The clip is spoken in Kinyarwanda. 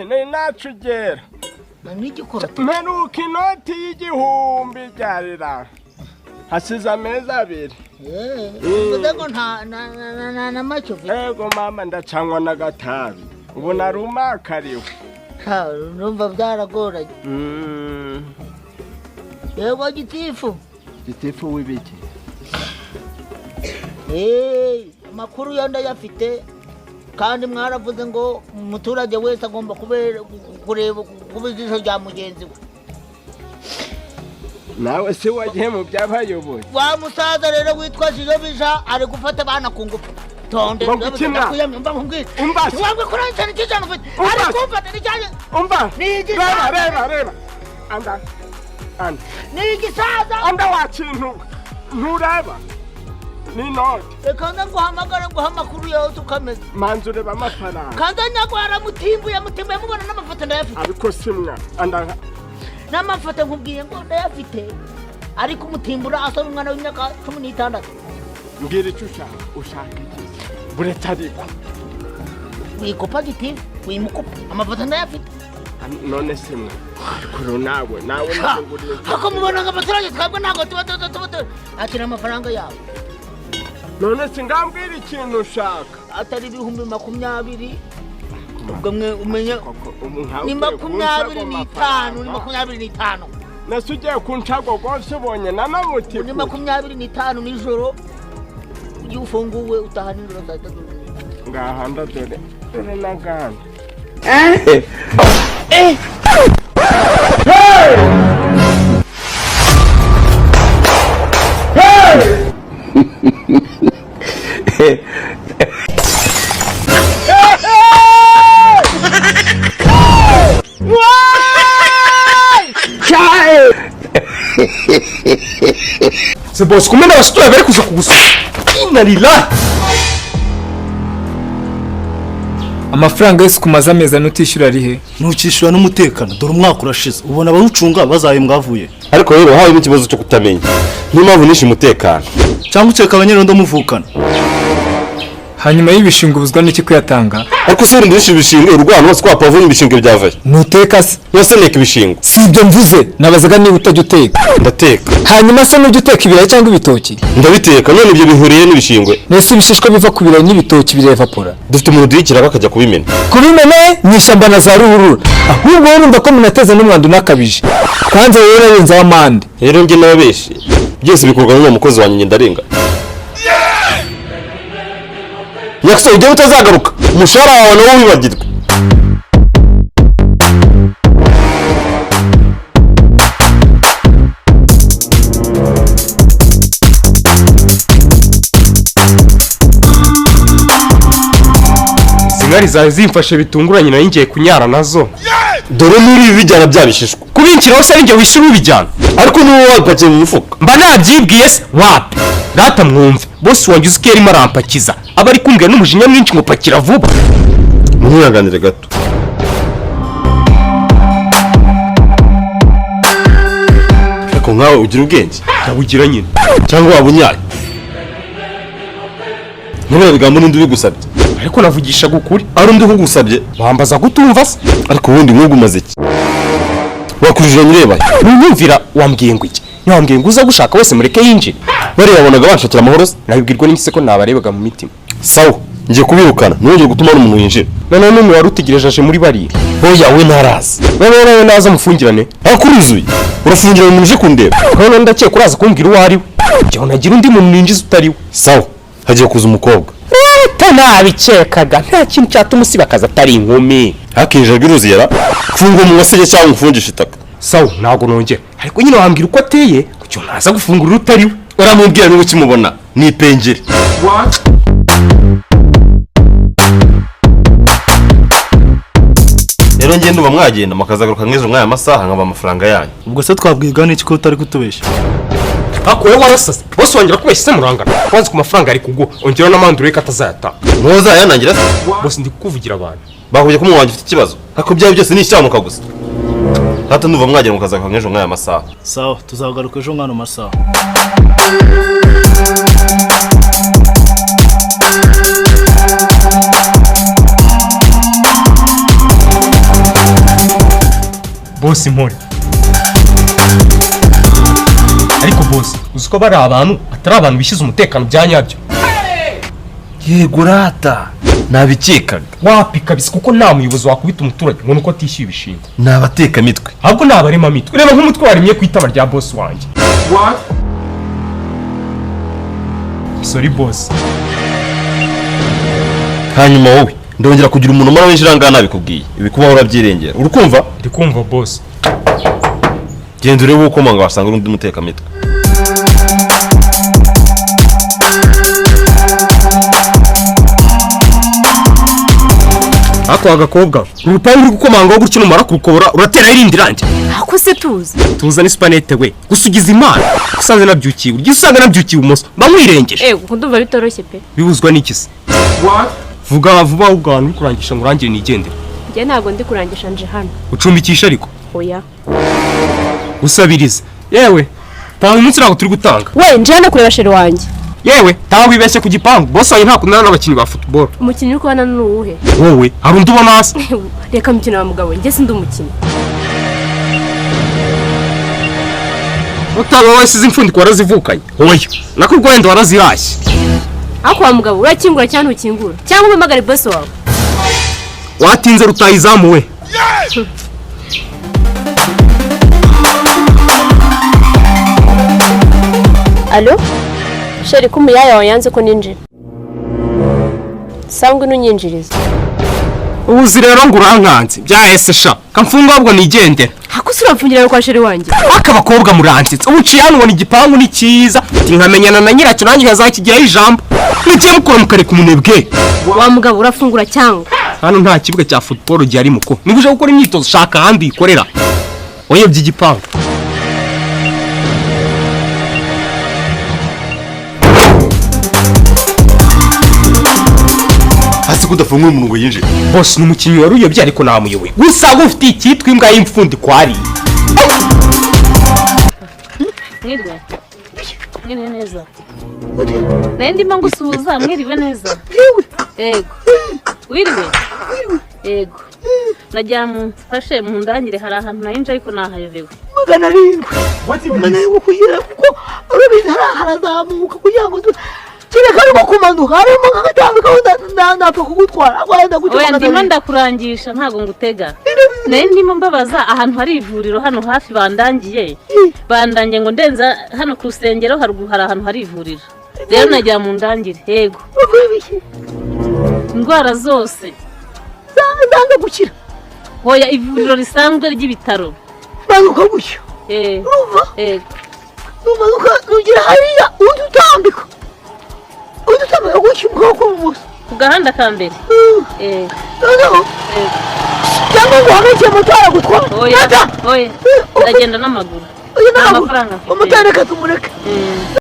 ni natugera mperuka inoti y'igihumbi ryarira hasize amezi abiri ndego nta macho ego mama ndacanywa na gatabi ubu narumakariwe numva byaragoranye yego gitifu w'ibiki amakuru yo ndayafite kandi mwaravuze ngo umuturage wese agomba kureba kubijisho rya mugenzi we nawe si wagiye mu byabayoboye wa musaza rero witwa Jijobija ari gufata abana ku ngufu tonde ndakuyamva nkubwira wangwe kurangana cyane ufite ari kumfata n'icyaje reba anda ni igisaza anda wakintu ntureba ni note reka nguhamagara nguha amakuru yawe tukameze manzi ureba amafaranga kandi nyagwara mutimbuye mubona n'amafoto ndayafite ariko simwa anda n'amafoto nkubwiye ngo ndayafite ariko umutimbura asaba umwana w'imyaka 16 mbwira icyo ushaka iki buretse ariko wikopa giti wimukopa amafoto ndayafite none simwa kuro nawe muguriye hako mubona nk'abaturage twabwe ntago tuba akira amafaranga yawe none singambwira ikintu ushaka atari ibihumbi 20 ubwo mwe umenya ni 25 nase ugiye kuncago rwose ubonye nanamuti ni 25 nijoro ugiye ufunguwe utahanira saa 3 ngahanda dore naganda C'est bon, c'est combien de restaurants avec vous kugusa? Inalila. Amafaranga yose kumaza amezi anutishyura ari he? Ntukishyura n'umutekano dore umwaka urashize ubona abawucunga bazaye mwavuye ariko rero hawe n'ikibazo cyo kutamenya n'impamvu nishe umutekano cyangwa ukeka abanyerondo muvukana hanyuma y'ibishingo ubuzwa n'iki kuyatanga ariko se ndishe ibishingo urwana wose kwa pavuna ibishingo byavaye nuteka se yose neka ibishingo si ibyo mvuze nabazaga niba utajya uteka ndateka hanyuma se n'ujya uteka ibirayi cyangwa ibitoki ndabiteka none ibyo bihuriye n'ibishingwe nese ibishishwa biva ku birayi n'ibitoki birevapora dufite umuntu duyikira bakajya kubimena ni ishyamba na za ruhurura ahubwo urumva ko munateza n'umwanda unakabije kandi rero yarenzaho amande rero njye n'ababeshi byose bikorwa n'uwo mukozi wanjye ndarenga Yakso ujye utazagaruka umushahara wawe nawo wibagirwe Zingari zawe zimfashe bitunguranye nayo ngiye kunyara nazo dore muri bijyana byabishishwa kubinkiraho se njye wishyura ubijyana ariko niwe wapakiye mu mufuka mba nabyibwiye se wapi data mwumve bose wanjye uzi ko yarimo arampakiza aba ari kumbwira n'umujinya mwinshi ngo pakira vuba mwihanganire gato ariko nkawe ugira ubwenge ndabugira nyine cyangwa waba unyaye ntubera bigambo n'indi ubigusabye ariko navugishaga ukuri ari undi ugusabye bambaza gutumva se ariko ubundi nk'ubwo umaze iki wakurije nyireba nunyumvira wambwiye ngo iki wambwiye ngo uza gushaka wese mureke yinjire bariyabonaga banshakira amahoro se nabibwirwa n'iki se ko nabarebaga mu mitima sawa ngiye kubirukana ntongeye gutuma n'umuntu yinjira none n'umwe wari utegereje aje muri bariya oya we ntarazi none naza mufungirane ariko uruzuye urafungira umuntu uje kundeba none ndakeka uraza kumbwira uwo ari we njyewe nagira undi muntu ninjiza utari we sawa hagiye kuza umukobwa nabikekaga nta kintu cyatuma usiba akazi atari inkumi hakinjira rw'iruziyara funga umunwa se cyangwa umufungisha itaka sawa ntabwo nongera ariko nyine wambwira uko ateye kucyo naza gufungura utari we uramubwira niba ukimubona ni ipengeri rero ngende uba mwagenda makazagaruka nk'izo mwaya masaha nkaba amafaranga yanyu ubwo se twabwiga n'iki ko utari kutubeshya hakowe warasase bose wongera kubeshya se murangana wanze ku mafaranga ari kuguha ongera n'amande ureka atazayatanga ntuzayanangira se bose ndi kukuvugira abantu bahuye ko umwana wanjye ufite ikibazo ariko byaba byose ni icyamuka gusa hata nduva mwagenda mukazagaruka nk'ejo mwaya masaha sawa tuzagaruka ejo nk'ano masaha boss impore. Ariko boss uzi ko bari abantu atari abantu bishyize umutekano bya nyabyo. Yego rata nabikekaga. Wapi kabisa kuko nta muyobozi wakubita umuturage ngo nuko atishyuye ibishinga. Nabateka mitwe. Ahubwo nabarema mitwe. Reba nk'umutwe warimye ku itama rya boss wanjye. What? Sorry boss. Hanyuma wowe ndongera kugira umuntu umara winjira ngana nabikubwiye. Ibikubaho urabyirengera. Urukumva? Ndikumva boss. Genda urebe uko manga wasanga undi muteka mitwe. Ako agakobwa urupangu uri gukomanga wo gutyo numara kurukobora uratera irindi range. Ako se tuzi. Tuza ni supanete we. Gusugiza imana. Usanze nabyukiye. Uryo usanga nabyukiye umoso. Bamwirengeje. Kundumva bitoroshye pe. Bibuzwa n'iki se? What? Vuga vuba ubwantu kurangisha ngo urangire nigendere. Njye ntago ndi kurangisha nje hano. Ucumbikisha ariko. Oya. Usabiriza. Yewe. Tawe umunsi ntabwo turi gutanga. We nje hano kureba sheri wanjye. Yewe, tawe wibeshye ku gipangu. Boss wawe ntakundana n'abakinnyi ba football. Umukinnyi uri kubona ni uwuhe? Wowe, hari undi ubona hasi? Reka mukino wa mugabo, njye sindi umukinnyi. Utaba wasize imfundiko warazivukanye. Oya, nakubwo wenda warazihashye. Ako wa mugabo urakingura cyangwa ntukingura? Cyangwa umpamagare boss wawe? Watinze rutayizamu we. Allo? Sheri kumuyaya wawe yanze ko ninjira. Sangwe nunyinjiriza. Ubuzi rero ngo urankanze. Byahese sha. Kamfunga ahubwo nigendera. Ako surapfungira kwa sheri wanjye. Akabakobwa murantitse. Ubuciye hano ubona igipangu ni cyiza. Nkamenyana na nyiracyo nanjye nkazakijyaho ijambo. Mugiye mukora mukareka umunebwe. Wa mugabo urafungura cyangwa? Hano nta kibuga cya football gihari muko. Niguje gukora imyitozo shaka handi ikorera. Oyebye igipangu. Hasi kudafungura umuntu ngo yinjire. Boss n'umukinnyi wari uyobye ariko namuyoboye. Gusa ufite icyitwa imbwa y'imfundiko ari. Mwiriwe. Mwiriwe neza. Ndimo ngusuhuza mwiriwe neza. Yego. Wiriwe. Yego. Najya mu fashe mu ndangire hari ahantu nayinje ariko nahayobewe. Magana rindwi. Magana yo kugira kuko urabizi harazamuka kugira ngo kireka ariko kumanuka harimo nk'agatambika ndapfa kugutwara agwenda gutyo. Oya ndimo ndakurangisha ntago ngutega. Ndimo mbabaza ahantu hari ivuriro hano hafi bandangiye. Bandangiye ngo ndenza hano ku rusengero hari ahantu hari ivuriro. Rero najya mu ndangire. Yego. Indwara zose zanga gukira. Oya ivuriro risanzwe ry'ibitaro. Manuka gutyo. Urumva? Yego. Numanuka nugira hariya udutambika. Udutambika gutyo ubwoko bwose. Ku gahanda ka mbere. Noneho. Cyangwa ngo hagakiye motara gutwara. Oya. Ndagenda n'amaguru. Oya n'amaguru. Umutare katumureke.